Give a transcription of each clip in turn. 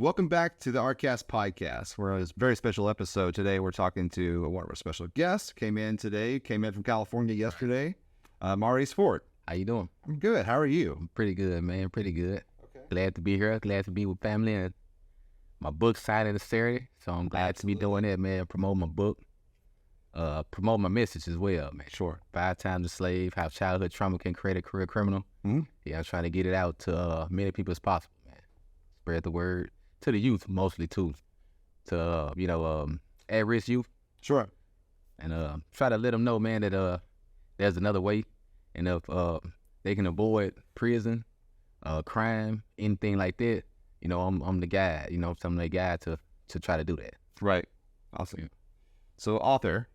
Welcome back to the RCast podcast. We're on a very special episode today. We're talking to one of our special guests. Came in from California yesterday. Maurice Ford. How you doing? I'm good. How are you? I'm pretty good, man. Pretty good. Okay. Glad to be here. Glad to be with family. And my book signing is Saturday, so I'm glad to be doing that, man. Promote my book. Promote my message as well, man. Sure. 5 times a slave, how childhood trauma can create a career criminal. Mm-hmm. Yeah, I'm trying to get it out to many people as possible, man. Spread the word to the youth, mostly too. To at-risk youth. Sure. And try to let them know, man, that there's another way, and if they can avoid prison, crime, anything like that, I'm the guy. I'm the guy to try to do that. Right. Awesome. Yeah. So author.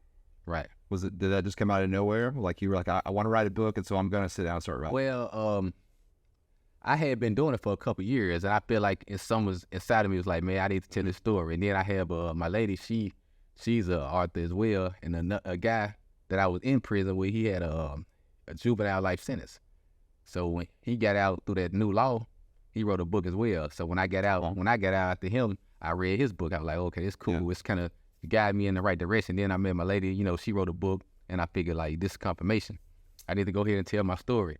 Right. Did that just come out of nowhere? Like you were like, I want to write a book, and so I'm going to sit down and start writing. Well, I had been doing it for a couple of years, and I feel like was inside of me was like, man, I need to tell this story. And then I have my lady, she's an author as well, and a guy that I was in prison with, he had a juvenile life sentence. So when he got out through that new law, he wrote a book as well. So when I got out after him, I read his book. I was like, okay, it's cool. Yeah. It's kind of guided me in the right direction. Then I met my lady, she wrote a book, and I figured like this is confirmation. I need to go ahead and tell my story.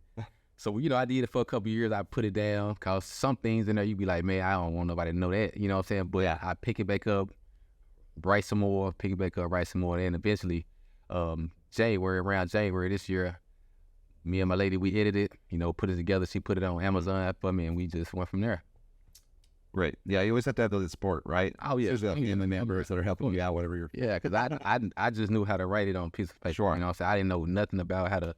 So, I did it for a couple of years. I put it down because some things in there you be like, man, I don't want nobody to know that. You know what I'm saying? But I pick it back up, write some more, pick it back up, write some more. And eventually, around January this year, me and my lady, we edited it, put it together. She put it on Amazon for me, and we just went from there. Right. Yeah, you always have to have the support, right? Oh, yeah. There's family members that are helping you out, whatever you're... Yeah, because I just knew how to write it on a piece of paper. Sure. You know what I'm saying? I didn't know nothing about how to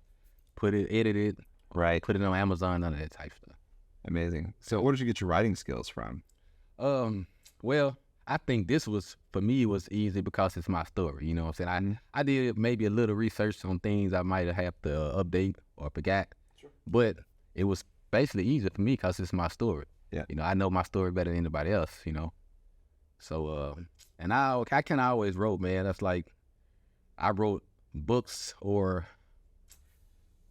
edit it. Right. Put it on Amazon, none of that type stuff. Amazing. So where did you get your writing skills from? Well, I think this was, for me, it was easy because it's my story. You know what I'm saying? I did maybe a little research on things I might have to update or forgot. Sure. But it was basically easy for me because it's my story. Yeah. I know my story better than anybody else, So, and I kind of always wrote, man. That's like, I wrote books, or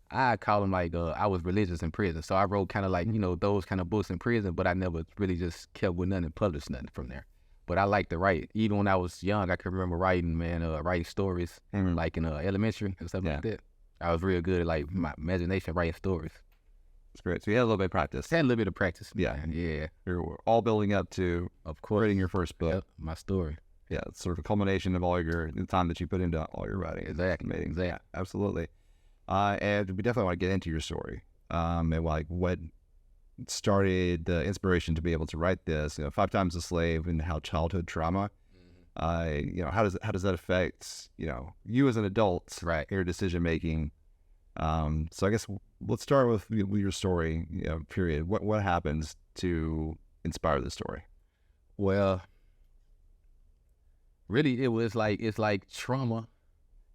I call them like, I was religious in prison. So I wrote kind of like, those kind of books in prison, but I never really just kept with nothing and published nothing from there. But I like to write. Even when I was young, I can remember writing, man, writing stories, like in elementary and stuff like that. I was real good at like my imagination, writing stories. That's great. So you had a little bit of practice. Had a little bit of practice. Man. Yeah. You're all building up to, of course, writing your first book. Yep, my story. Yeah, it's sort of a culmination of all the time that you put into all your writing. Exactly. Amazing. Exactly. Yeah, absolutely. And we definitely want to get into your story. And like what started the inspiration to be able to write this, 5 times a slave, and how childhood trauma, how does that affect, you as an adult, right, your decision making. So I guess let's start with your story, period. What happens to inspire the story? Well, really, it's like trauma,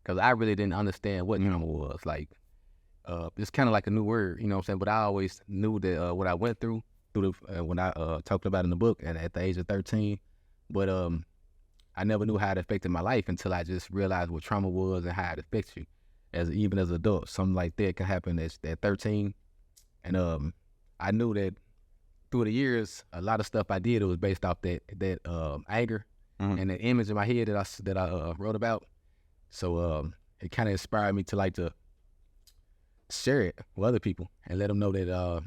because I really didn't understand what trauma was. Like, it's kind of like a new word, you know what I'm saying? But I always knew that what I went through when I talked about it in the book, and at the age of 13. But I never knew how it affected my life until I just realized what trauma was and how it affects you, even as an adult. Something like that can happen at 13. And I knew that through the years, a lot of stuff I did, it was based off that anger and that image in my head that I wrote about. So it kind of inspired me to share it with other people and let them know that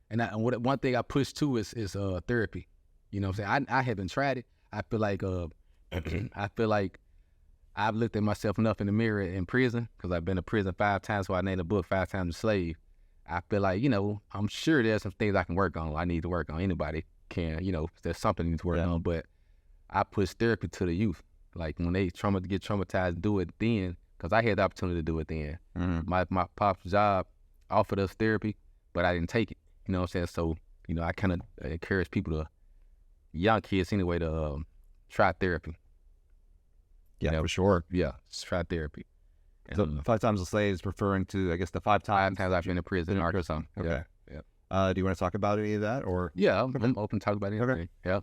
And one thing I push too is therapy. You know what I'm saying? I haven't tried it. I feel like I've looked at myself enough in the mirror in prison, because I've been to prison 5 times, so I named a book 5 times a slave. I feel like, I'm sure there's some things I can work on. I need to work on. Anybody can, there's something I need to work on. But I push therapy to the youth. Like when they get traumatized, do it then, because I had the opportunity to do it then. My pop's job offered us therapy, but I didn't take it. You know what I'm saying? So, I kind of encourage people young kids anyway, to try therapy. Yeah, for sure. Yeah, just try therapy. So 5 times a slave is referring to, I guess, the 5 times I've been in prison or something. Okay. Yeah. Do you want to talk about any of that, or? Yeah, I'm open to talk about anything. Okay. Yeah.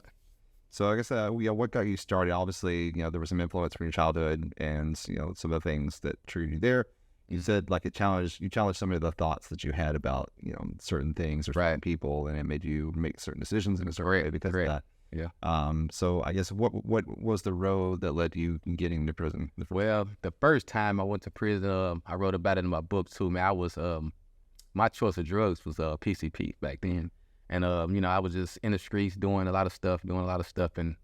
So I guess, what got you started? Obviously, there was some influence from your childhood, and some of the things that triggered you there. You said like you challenged some of the thoughts that you had about certain things or certain people, and it made you make certain decisions in a certain way because of that. Yeah. So I guess what was the road that led to you getting to prison? Well, the first time I went to prison, I wrote about it in my book too, man. I was my choice of drugs was PCP back then. And you know, I was just in the streets doing a lot of stuff, and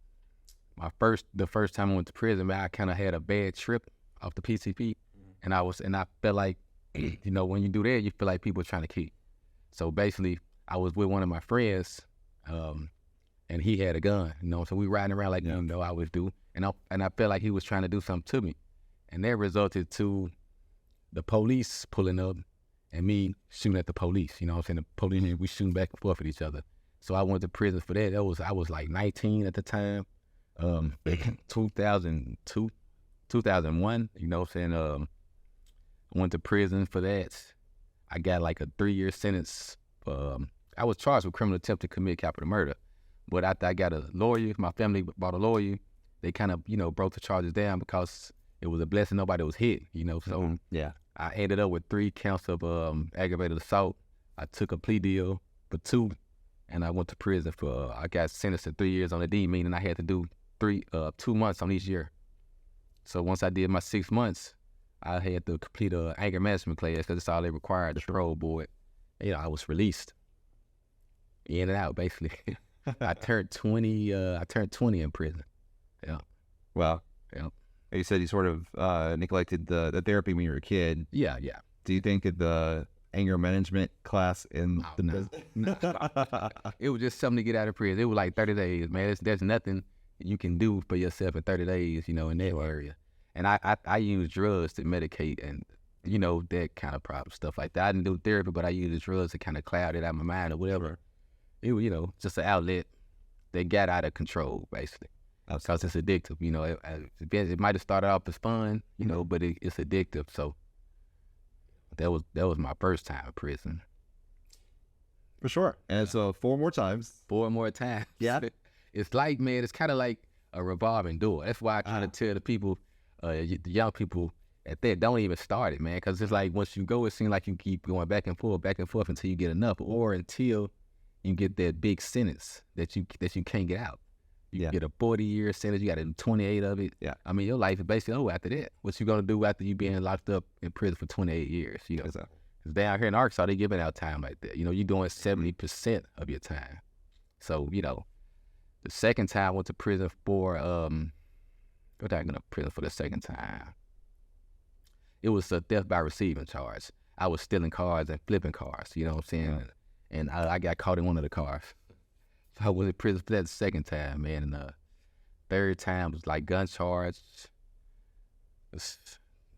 the first time I went to prison, man, I kind of had a bad trip off the PCP, and I felt like, you know, when you do that, you feel like people are trying to kill you. So basically, I was with one of my friends, and he had a gun, you know, so we riding around like, you know, I always do, and I felt like he was trying to do something to me, and that resulted to the police pulling up and me shooting at the police, you know what I'm saying? The police and we shooting back and forth at each other. So I went to prison for that. I was like 19 at the time, 2002, 2001, you know what I'm saying? I went to prison for that. I got like a 3-year sentence. I was charged with criminal attempt to commit capital murder. But after I got a lawyer, my family bought a lawyer, they kind of, you know, broke the charges down because it was a blessing nobody was hit, you know. So I ended up with 3 counts of aggravated assault. I took a plea deal for 2, and I went to prison for, I got sentenced to 3 years on the D, meaning I had to do 2 months on each year. So once I did my 6 months, I had to complete a anger management class because that's all they required, the parole board. You know, I was released. In and out, basically. I turned 20 in prison. Yeah. Wow. Yeah. You said you sort of neglected the therapy when you were a kid. Yeah. Do you think that the anger management class in No. It was just something to get out of prison. It was like 30 days, man. There's nothing you can do for yourself in 30 days, you know, in that area. And I use drugs to medicate and, you know, that kind of problem, stuff like that. I didn't do therapy, but I used drugs to kind of cloud it out of my mind or whatever. It was, you know, just an outlet that got out of control, basically. Because it's addictive, you know. It might have started off as fun, you know, but it's addictive. So that was my first time in prison. For sure. And so 4 more times. 4 more times. Yeah. It's like, man, it's kind of like a revolving door. That's why I try to tell the people, the young people at that, don't even start it, man. Because it's like once you go, it seems like you keep going back and forth until you get enough, or until you get that big sentence that you can't get out. You get a 40-year sentence, you got to do 28 of it. Yeah. I mean, your life is basically over after that. What you gonna do after you being locked up in prison for 28 years? You know, because down here in Arkansas, they giving out time like that. You know, you're doing 70% of your time. So, you know, the second time I went to prison for what did I go to prison for the second time? It was a theft by receiving charge. I was stealing cars and flipping cars, you know what I'm saying? And I got caught in one of the cars. So I was in prison for that second time, man. And third time was like gun charge.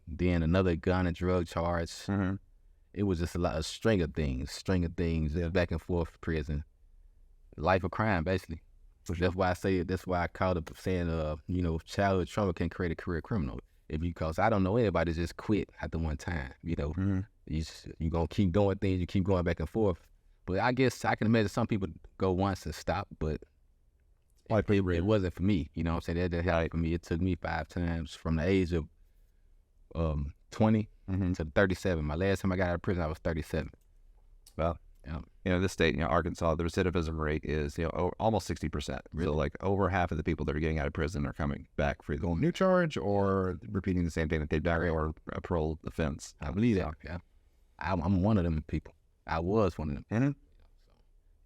Then another gun and drug charge. It was just a string of things, back and forth prison. Life of crime, basically. That's why I say it. That's why I called it saying, you know, childhood trauma can create a career criminal. Because I don't know anybody just quit after one time. You know, you gonna keep doing things. You keep going back and forth. But I guess I can imagine some people go once and stop, but it wasn't for me. You know what I'm saying? That didn't happen for me. It took me 5 times from the age of 20 to 37. My last time I got out of prison, I was 37. Well, you know, this state, you know, Arkansas, the recidivism rate is, you know, almost 60%. Really? So like over half of the people that are getting out of prison are coming back for either a new charge or repeating the same thing that they've done or a parole offense. I believe that. Yeah, I'm one of them people. I was one of them.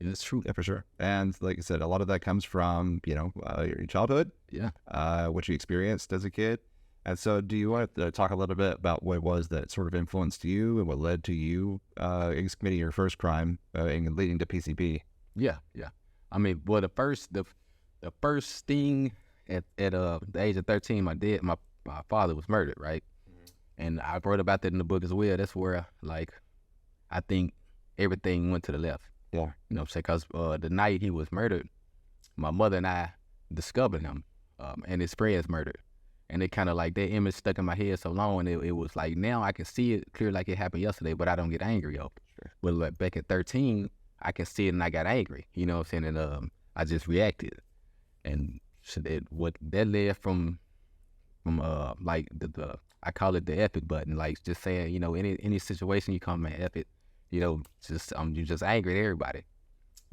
It's true. Yeah, for sure. And like I said, a lot of that comes from, you know, your childhood. Yeah. What you experienced as a kid. And so do you want to talk a little bit about what it was that sort of influenced you and what led to you committing your first crime and leading to PCP? Yeah. I mean, well, the first thing at the age of 13, my father was murdered, right? And I wrote about that in the book as well. That's where, like, I think everything went to the left. Yeah. You know what I'm saying? Because the night he was murdered, my mother and I discovered him and his friends murdered. And it kind of like that image stuck in my head so long. And it was like, now I can see it clear like it happened yesterday, but I don't get angry over it. Sure. But like back at 13, I can see it and I got angry. You know what I'm saying? And I just reacted. And so what that led from like the I call it the epic button, like just saying, you know, any situation you come at epic, you know, just you're just angry at everybody.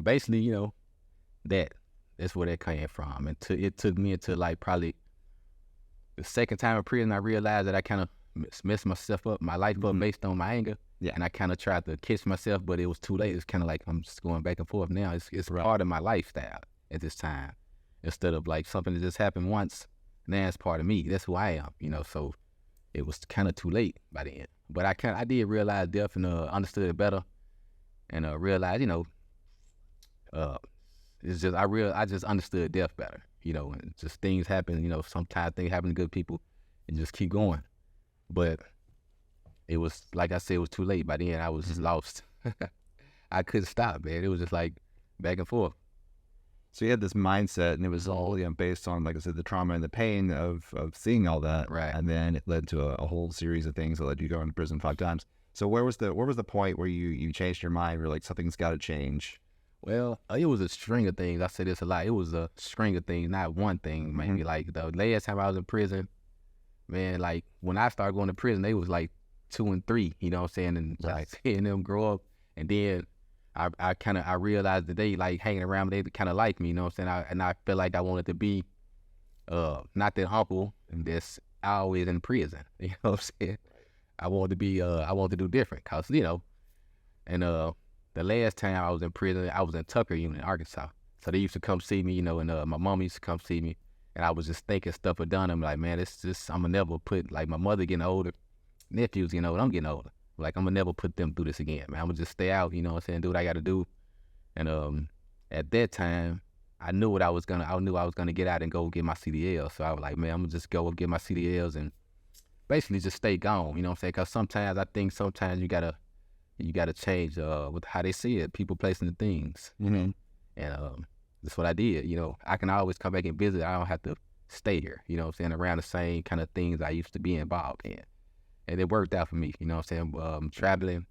Basically, you know, That's where that came from. And it took me into like probably the second time in prison, I realized that I kind of messed myself up, my life up based on my anger. Yeah. And I kind of tried to catch myself, but it was too late. It's kind of like I'm just going back and forth now. It's part of my lifestyle at this time. Instead of like something that just happened once, now it's part of me. That's who I am, you know. So it was kind of too late by the end. But I did realize death and understood it better, and realized, you know, it's just I just understood death better, you know, and just things happen, you know. Sometimes things happen to good people, and just keep going. But it was, like I said, it was too late. By the end, I was just lost. I couldn't stop, man. It was just like back and forth. So you had this mindset, and it was all, you know, based on, like I said, the trauma and the pain of seeing all that, Right? And then it led to a whole series of things that led you going to prison 5 times. So where was the point where you changed your mind? Where like something's got to change? Well, it was a string of things. I say this a lot. It was a string of things, not one thing. Maybe like the last time I was in prison, man. Like when I started going to prison, they was like 2 and 3. You know what I'm saying? And just seeing them grow up, and then I realized that they like hanging around me, they kind of like me, you know what I'm saying? And I feel like I wanted to be not that humble that's always in prison, you know what I'm saying? I wanted to be I wanted to do different, cause you know, and the last time I was in prison, I was in Tucker Unit, Arkansas. So they used to come see me, you know, and my mom used to come see me, and I was just thinking stuff had done. I'm like, man, it's just I'ma never put, like, my mother getting older, nephews getting older, I'm getting older. Like, I'm gonna never put them through this again, man. I'm gonna just stay out, you know what I'm saying, do what I gotta do. And at that time, I knew I was gonna get out and go get my CDL. So I was like, man, I'm gonna just go and get my CDLs and basically just stay gone, you know what I'm saying? Cause sometimes you gotta change with how they see it, people, placing the things. And that's what I did, you know. I can always come back and visit. I don't have to stay here, you know what I'm saying, around the same kind of things I used to be involved in. And it worked out for me, you know what I'm saying? Traveling,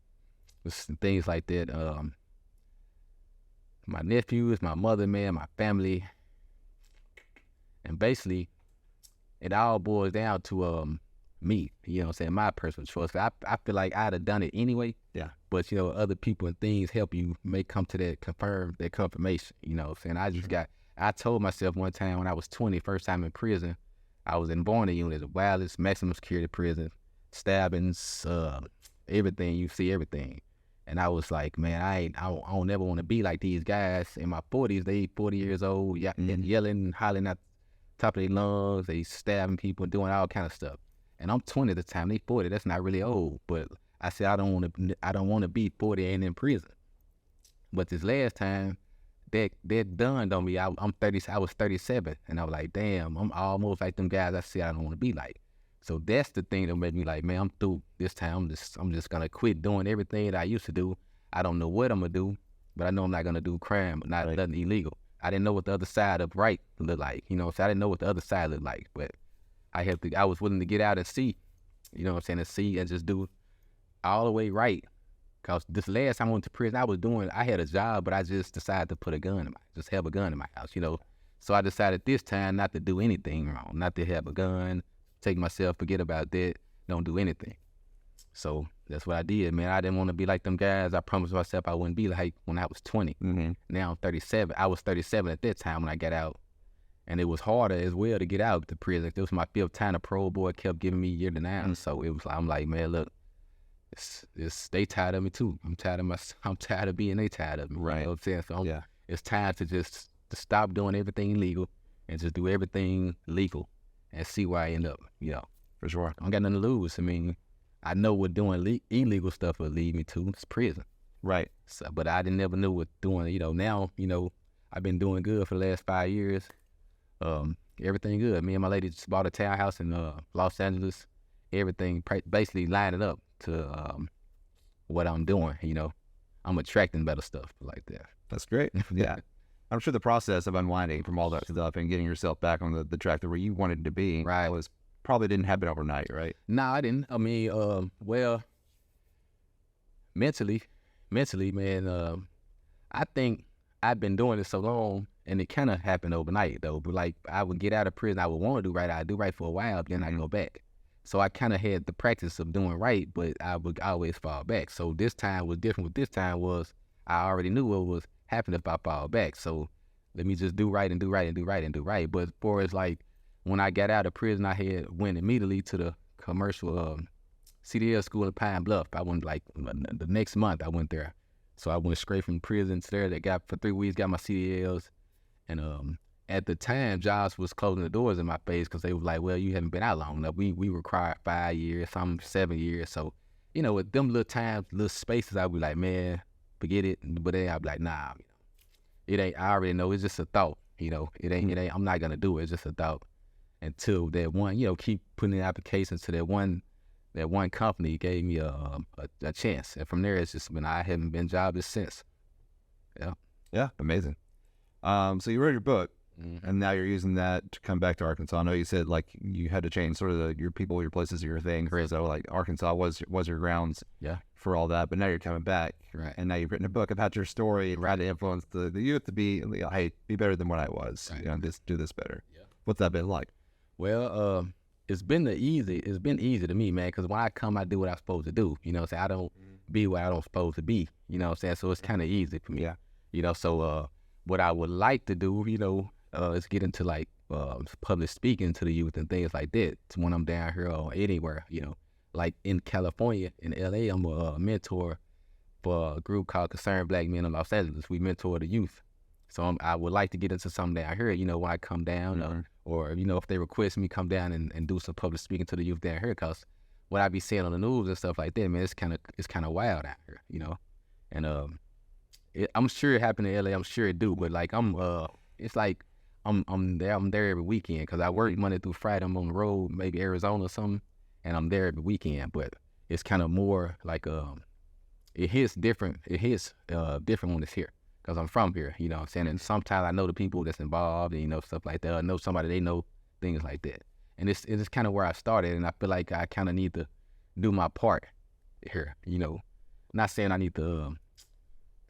things like that. My nephews, my mother, man, my family. And basically, it all boils down to me, you know what I'm saying, my personal choice. I feel like I'd have done it anyway. Yeah. But, you know, other people and things help you come to that confirmation, you know what I'm saying? I told myself one time when I was 20, first time in prison, I was in Born Unit, the wildest maximum security prison. Stabbings, everything, you see everything. And I was like, man, I don't never want to be like these guys in my 40s. They 40 years old, yelling, hollering at the top of their lungs. They stabbing people, doing all kind of stuff. And I'm 20 at the time. They 40. That's not really old. But I said I don't want to be 40 and in prison. But this last time, that dawned on me. I'm 30. I was 37, and I was like, damn, I'm almost like them guys I said I don't want to be like. So that's the thing that made me like, man, I'm through this time. I'm just gonna quit doing everything that I used to do. I don't know what I'm gonna do, but I know I'm not gonna do crime, nothing illegal. I didn't know what the other side of right looked like, you know. So I didn't know what the other side looked like, but I was willing to get out and see, you know what I'm saying, and see and just do all the way right. Cause this last time I went to prison, I had a job, but I just decided to have a gun in my house, you know. So I decided this time not to do anything wrong, not to have a gun. Take myself, forget about that, don't do anything. So that's what I did, man. I didn't want to be like them guys. I promised myself I wouldn't be like when I was 20. Now I'm 37. I was 37 at that time when I got out. And it was harder as well to get out of the prison. This was my 5th time. The parole board kept giving me year to 9. So it was, I'm like, man, look, they tired of me too. I'm tired of being they tired of me. Right. You know what I'm saying? So it's time to stop doing everything illegal and just do everything legal. And see where I end up, you know. For sure. I don't got nothing to lose. I mean, I know what doing illegal stuff will lead me to. It's prison. Right. So, but I never knew what doing, you know. Now, you know, I've been doing good for the last 5 years. Everything good. Me and my lady just bought a townhouse in Los Angeles. Everything basically lining up to what I'm doing, you know. I'm attracting better stuff like that. That's great. Yeah. I'm sure the process of unwinding from all that stuff and getting yourself back on the track that where you wanted to be, right, was probably didn't happen overnight, right? No, I didn't. I mean, well, mentally, man, I think I've been doing it so long, and it kind of happened overnight, though. But, like, I would get out of prison, I would want to do right. I'd do right for a while, then I'd go back. So I kind of had the practice of doing right, but I would always fall back. So this time was different. What this time was, I already knew what was happening if I fall back. So let me just do right and do right and do right and do right. But as far as like when I got out of prison, I went immediately to the commercial CDL school in Pine Bluff. I went like the next month I went there. So I went straight from prison to there. That got for 3 weeks, got my CDLs. And at the time, jobs was closing the doors in my face because they was like, well, you haven't been out long enough. We require 5 years, some 7 years. So, you know, with them little times, little spaces, I'd be like, man, forget it. But then I'd be like, nah, it ain't, I already know, it's just a thought. You know, it ain't, I'm not going to do it. It's just a thought. Until that one, you know, keep putting in applications to that one company gave me a chance. And from there, it's just been, I haven't been jobless since. Yeah. Yeah, amazing. So you wrote your book, and now you're using that to come back to Arkansas. I know you said like you had to change sort of your people, your places, your things. Correct. So like Arkansas was your grounds for all that, but now you're coming back, right? And now you've written a book about your story and how to influence the youth to be, hey, be better than what I was. Right. You know, do this better. Yeah. What's that been like? Well, it's been easy to me, man, because when I come, I do what I'm supposed to do. You know what I'm saying? I don't be what I don't supposed to be. You know what I'm saying? So it's kind of easy for me. Yeah. You know, so what I would like to do, you know, is get into like public speaking to the youth and things like that. When I'm down here or anywhere, you know, like in California, in LA, I'm a mentor for a group called Concerned Black Men in Los Angeles. We mentor the youth. So I would like to get into something down here, you know, when I come down or you know, if they request me come down and do some public speaking to the youth down here, because what I be seeing on the news and stuff like that, man, it's kind of wild out here, you know. And I'm sure it happened in LA. I'm sure it do, but like it's like I'm there every weekend because I work Monday through Friday. I'm on the road, maybe Arizona or something, and I'm there every weekend. But it's kind of more like it hits different. It hits different when it's here because I'm from here. You know what I'm saying? And sometimes I know the people that's involved, and you know, stuff like that. I know somebody they know, things like that. And it's kind of where I started, and I feel like I kind of need to do my part here. You know, not saying I need to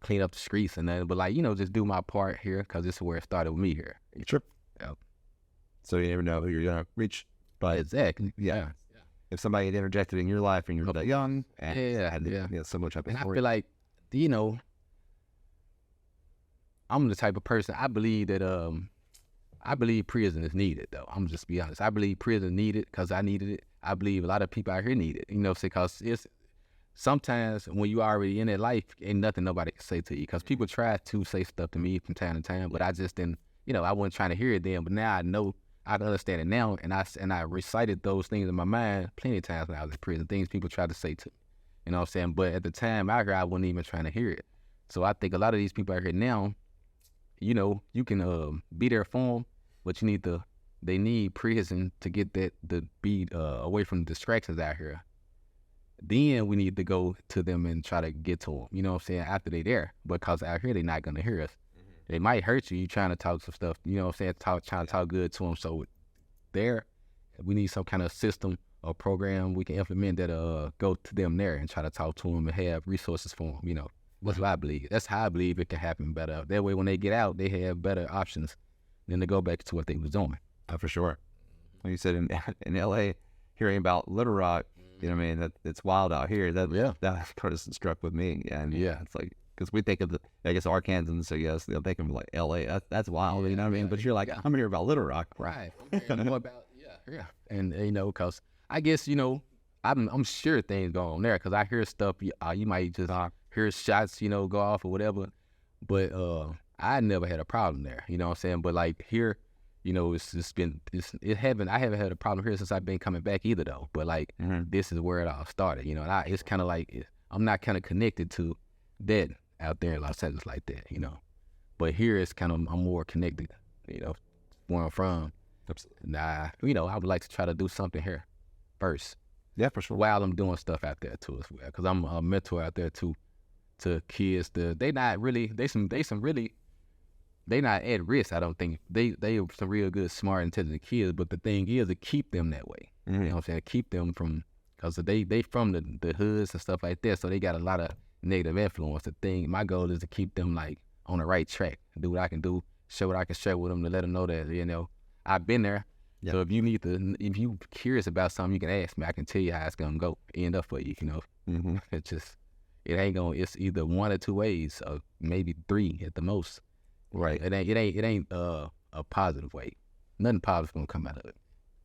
clean up the streets and that, but like, you know, just do my part here because this is where it started with me here. Sure. Yep. So you never know who you're gonna reach. But exactly. Yeah. If somebody had interjected in your life and you're that young, and had you know, so much up. And I feel like, you know, I'm the type of person, I believe that I believe prison is needed, though. I'm just be honest. I believe prison needed because I needed it. I believe a lot of people out here need it. You know, because it's sometimes when you already in that life, ain't nothing nobody can say to you. Because people try to say stuff to me from time to time, but I just didn't. You know, I wasn't trying to hear it then. But now I know, I understand it now, and I recited those things in my mind plenty of times when I was in prison. Things people tried to say to me. You know what I'm saying? But at the time out here, I wasn't even trying to hear it. So I think a lot of these people out here now, you know, you can be there for them, but they need prison to get that, to be away from the distractions out here. Then we need to go to them and try to get to them, you know what I'm saying, after they there, because out here, they're not going to hear us. They might hurt you, trying to talk some stuff, you know what I'm saying, trying to talk good to them. So there, we need some kind of system or program we can implement that go to them there and try to talk to them and have resources for them, you know. That's what I believe. That's how I believe it can happen better. That way, when they get out, they have better options than to go back to what they was doing. For sure. Like you said, in LA, hearing about Little Rock, you know what I mean? It's wild out here. That kind of struck with me. And it's like, because we think of I guess Arkansans, so yes, they'll think of like LA. That's wild, you know what I mean? But you're like, I'm here about Little Rock. Right. I'm hearing more about, And, you know, because I guess, you know, I'm sure things go on there because I hear stuff, you might just hear shots, you know, go off or whatever. But I never had a problem there, you know what I'm saying? But like here, you know, I haven't had a problem here since I've been coming back either though. But like this is where it all started, you know. And it's kind of like I'm not kind of connected to that out there in Los Angeles like that, you know. But here it's kind of I'm more connected, you know, where I'm from. Absolutely. Nah, you know, I would like to try to do something here first. Yeah, for sure. While I'm doing stuff out there too as well, because I'm a mentor out there too to kids. They not at risk. I don't think they are some real good, smart, intelligent kids. But the thing is to keep them that way. You know what I'm saying? Keep them from, because they from the hoods and stuff like that. So they got a lot of negative influence. My goal is to keep them like on the right track. Do what I can do. Share what I can share with them to let them know that, you know, I've been there. Yeah. So if you curious about something, you can ask me. I can tell you how it's gonna go, end up for you. You know, it ain't gonna. It's either one or two ways, or maybe three at the most. Right. It ain't a positive way. Nothing positive gonna come out of it.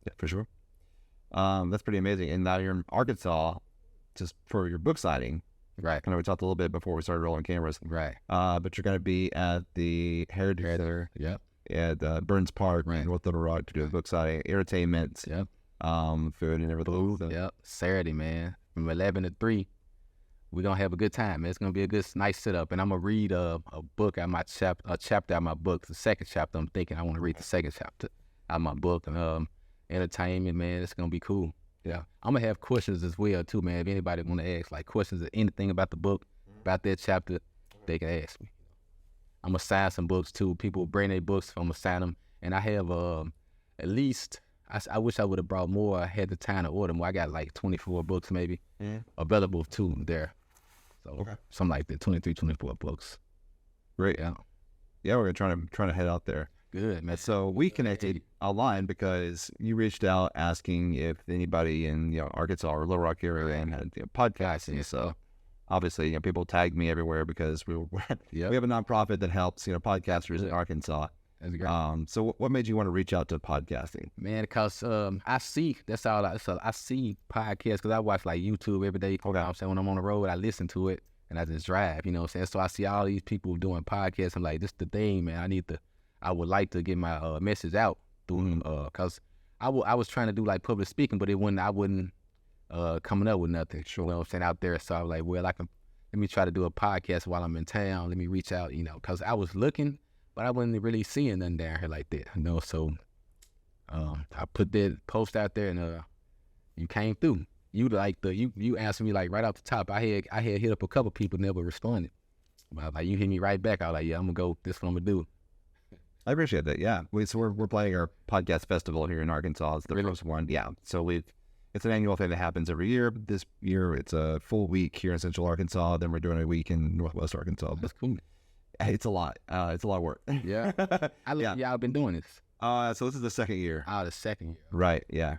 Yeah, for sure. That's pretty amazing. And now you're in Arkansas just for your book signing. Right. I know we talked a little bit before we started rolling cameras. Right. But you're going to be at the Heritage Center Yep. at Burns Park Right. in North Little Rock to do a book signing, entertainment, Yep. food and everything. So, Yep. Saturday, man, from 11 to 3. We're gonna have a good time, man. It's gonna be a good, nice setup, and I'm gonna read a book out my chapter out of my book. The second chapter, I'm thinking I want to read the second chapter out of my book, and entertainment, man. It's gonna be cool. Yeah, I'm gonna have questions as well too, man. If anybody want to ask like questions or anything about the book, about that chapter, they can ask me. I'm gonna sign some books too. People bring their books, I'm gonna sign them, and I have at least. I wish I would have brought more. I had the time to order more. I got like 24 books maybe available too there. So something like that, 23, 24 books. Great. Yeah. Yeah, we're trying to head out there. Good, man. So we connected online because you reached out asking if anybody in Arkansas or Little Rock area had podcasting. So obviously, people tagged me everywhere because we have a nonprofit that helps podcasters in Arkansas. That's great. So what made you want to reach out to podcasting? Man, because I see I see podcasts because I watch like YouTube every day. You know what I'm saying? When I'm on the road, I listen to it and I just drive. You know what I'm saying? So I see all these people doing podcasts. I'm like, this is the thing, man. I would like to get my message out through because I was trying to do like public speaking, but I wouldn't coming up with nothing. Sure. You know what I'm saying, out there. So I was like, well, let me try to do a podcast while I'm in town. Let me reach out, because I was looking, but I wasn't really seeing nothing down here like that, So I put that post out there, and you came through. You answered me like right off the top. I had hit up a couple people, never responded. But like you hit me right back. I was like, yeah, I'm gonna go. This is what I'm gonna do. I appreciate that. Yeah, we're playing our podcast festival here in Arkansas. It's the first one. Yeah, so it's an annual thing that happens every year. This year it's a full week here in Central Arkansas. Then we're doing a week in Northwest Arkansas. That's cool. It's a lot. It's a lot of work. Yeah. Y'all been doing this. So this is the second year. The second year. Right. Yeah.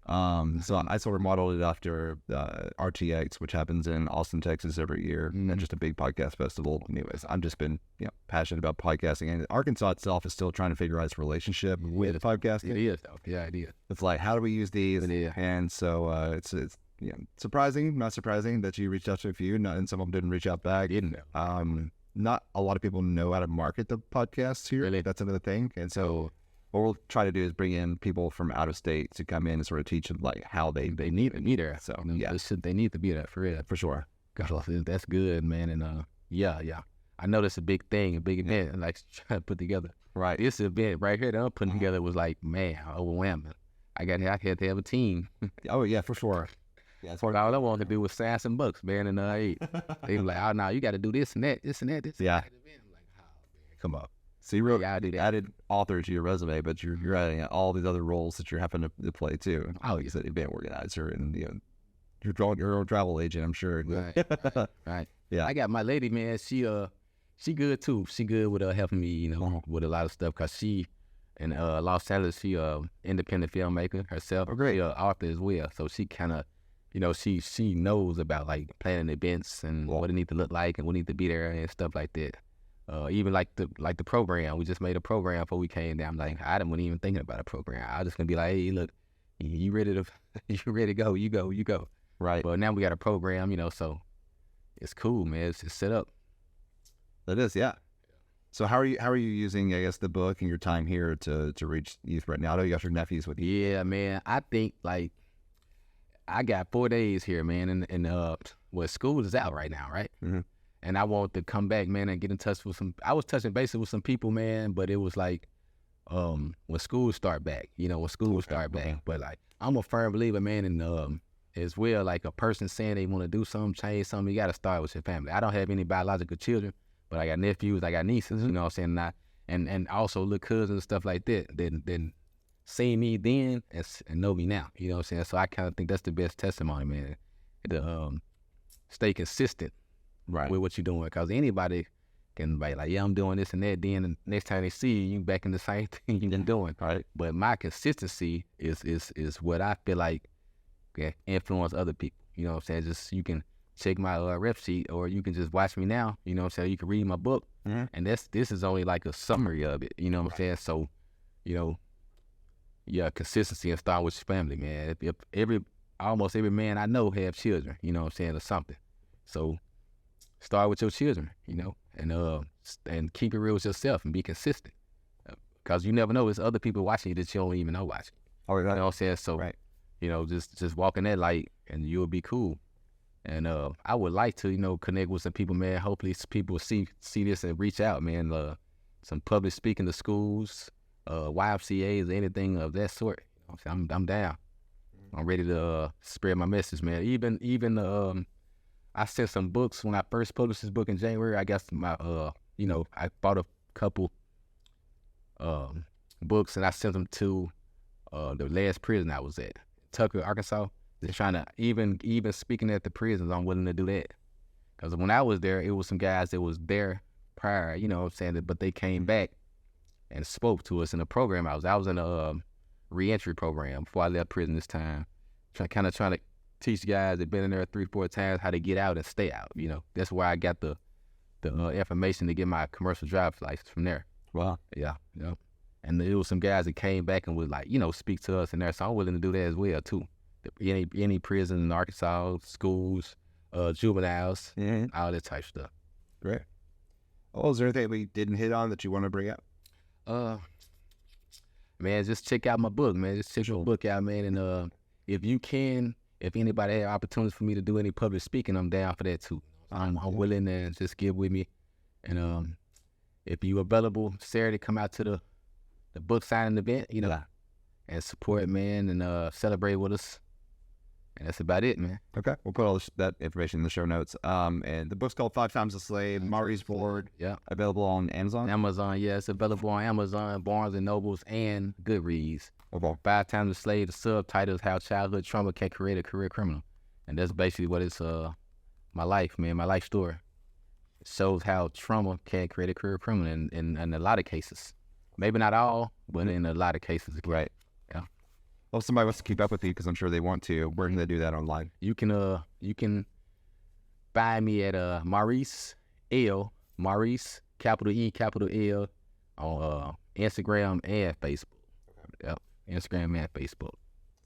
So I sort of modeled it after RTX, which happens in Austin, Texas every year, and just a big podcast festival. Anyways, I've just been passionate about podcasting, and Arkansas itself is still trying to figure out its relationship with podcasting. It is, though. Yeah, it is. It's like, how do we use these? And so it's surprising, not surprising that you reached out to a few, and some of them didn't reach out back. Not a lot of people know how to market the podcasts here. Really? That's another thing, and so. What we'll try to do is bring in people from out of state to come in and sort of teach them like how they need to be there. So they need to be there for real. For sure. That's good, man. And I know that's a big thing, a big event, and like trying to put together. Right. This event right here that I'm putting together was like, man, overwhelming. I had to have a team. Oh yeah, for sure. Yeah, all I wanted to do was sign some books, man, and they were like, oh no, you got to do this and that, this and that, this. Yeah. I'm like, oh, man, come on. So you added author to your resume, but you're adding all these other roles that you're having to play too. Oh, you said event organizer and your own travel agent, I'm sure. Right. Yeah. I got my lady, man. She good too. She good with helping me, with a lot of stuff. Cause she in Los Angeles, she independent filmmaker herself. Oh, great. She author as well. So she kind of, she knows about like planning events and what it need to look like and what need to be there and stuff like that. Even like the program, we just made a program before we came down. Like I wasn't even thinking about a program. I was just gonna be like, hey, look, you ready to go? You go. Right. But now we got a program, so it's cool, man. It's just set up. That is, yeah. So how are you using, I guess, the book and your time here to reach youth right now? I know you got your nephews with you. Yeah, man. I think like I got 4 days here, man, and school is out right now, right? Mm-hmm. And I want to come back, man, and get in touch with I was touching base with some people, man, but it was like, when school start back, back. But like, I'm a firm believer, man, in as well, like a person saying they want to do something, change something, you got to start with your family. I don't have any biological children, but I got nephews, I got nieces, you know what I'm saying? And also little cousins and stuff like that, then see me then and know me now, you know what I'm saying? So I kind of think that's the best testimony, man, to stay consistent. Right. With what you're doing, because anybody can be like, yeah, I'm doing this and that. Then the next time they see you back in the same thing you've been doing. Right. But my consistency is what I feel like can influence other people. You know what I'm saying? Just you can check my rep sheet, or you can just watch me now. You know what I'm saying? You can read my book, and this is only like a summary of it. You know what I'm saying? So, you know, yeah, consistency and start with your family, man. If almost every man I know have children, you know what I'm saying, or something. So start with your children, you know, and keep it real with yourself and be consistent. Because you never know, there's other people watching you that you don't even know watching. Oh, You know what I'm saying? So, right. you know, just walk in that light and you'll be cool. And I would like to, you know, connect with some people, man. Hopefully people see this and reach out, man. Some public speaking to schools, YMCAs, anything of that sort. You know, I'm down. I'm ready to spread my message, man. Even I sent some books when I first published this book in January. I got my you know, I bought a couple books and I sent them to the last prison I was at, Tucker, Arkansas. Just trying to even speaking at the prisons, I'm willing to do that. Because when I was there, it was some guys that was there prior, you know what I'm saying, but they came back and spoke to us in the program. I was in a reentry program before I left prison this time. Trying to teach guys that been in there 3-4 times how to get out and stay out. You know, that's where I got the information to get my commercial driver's license from there. Wow. Yeah, you know. And there was some guys that came back and would, like, you know, speak to us in there. So I'm willing to do that as well too. Any prison in Arkansas, schools, juveniles, all that type of stuff. Great. Oh, is there anything we didn't hit on that you want to bring up? Man, just check out my book, man. Just check your book out, man. And if anybody have opportunities for me to do any public speaking, I'm down for that too. I'm willing to just get with me. And if you available Saturday, come out to the book signing event, you know, and support, man, and celebrate with us. And that's about it, man. Okay. We'll put all that information in the show notes. And the book's called 5 Times a Slave, Marty's Board. Yeah. Available on Amazon? Amazon, yeah. It's available on Amazon, Barnes & Nobles, and Goodreads. Okay. 5 Times a Slave, the subtitle is How Childhood Trauma Can Create a Career Criminal. And that's basically what it's, my life, man, my life story. It shows how trauma can create a career criminal in a lot of cases. Maybe not all, but in a lot of cases. Right. Yeah. Well, if somebody wants to keep up with you, because I'm sure they want to, where can they do that online? You can find me at Maurice, capital E, capital L, on Instagram and Facebook. Yep, Instagram and Facebook.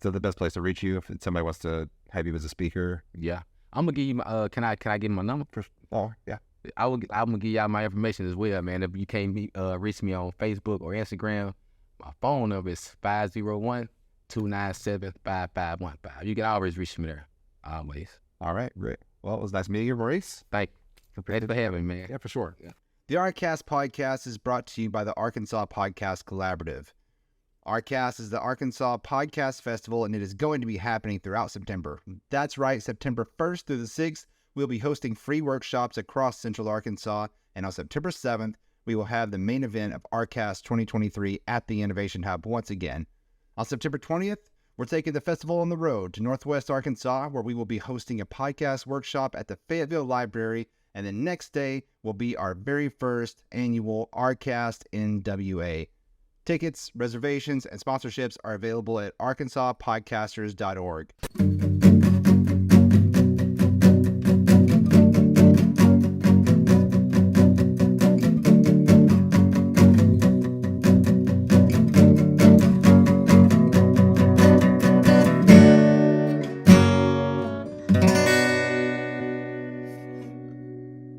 So the best place to reach you if somebody wants to have you as a speaker? Yeah. I'm gonna give you my can I give you my number? Oh, yeah. I'm gonna give y'all my information as well, man. If you can't reach me on Facebook or Instagram, my phone number is 501-297-5515. You can always reach me there. Always. All right, great. Well, it was nice meeting you, Maurice. Thanks for having me, man. Yeah, for sure. Yeah. The ArtCast podcast is brought to you by the Arkansas Podcast Collaborative. ArtCast is the Arkansas Podcast Festival, and it is going to be happening throughout September. That's right, September 1st through the 6th, we'll be hosting free workshops across Central Arkansas, and on September 7th, we will have the main event of ArtCast 2023 at the Innovation Hub once again. On September 20th, we're taking the festival on the road to Northwest Arkansas, where we will be hosting a podcast workshop at the Fayetteville Library, and the next day will be our very first annual ArtCast NWA. Tickets, reservations, and sponsorships are available at arkansaspodcasters.org.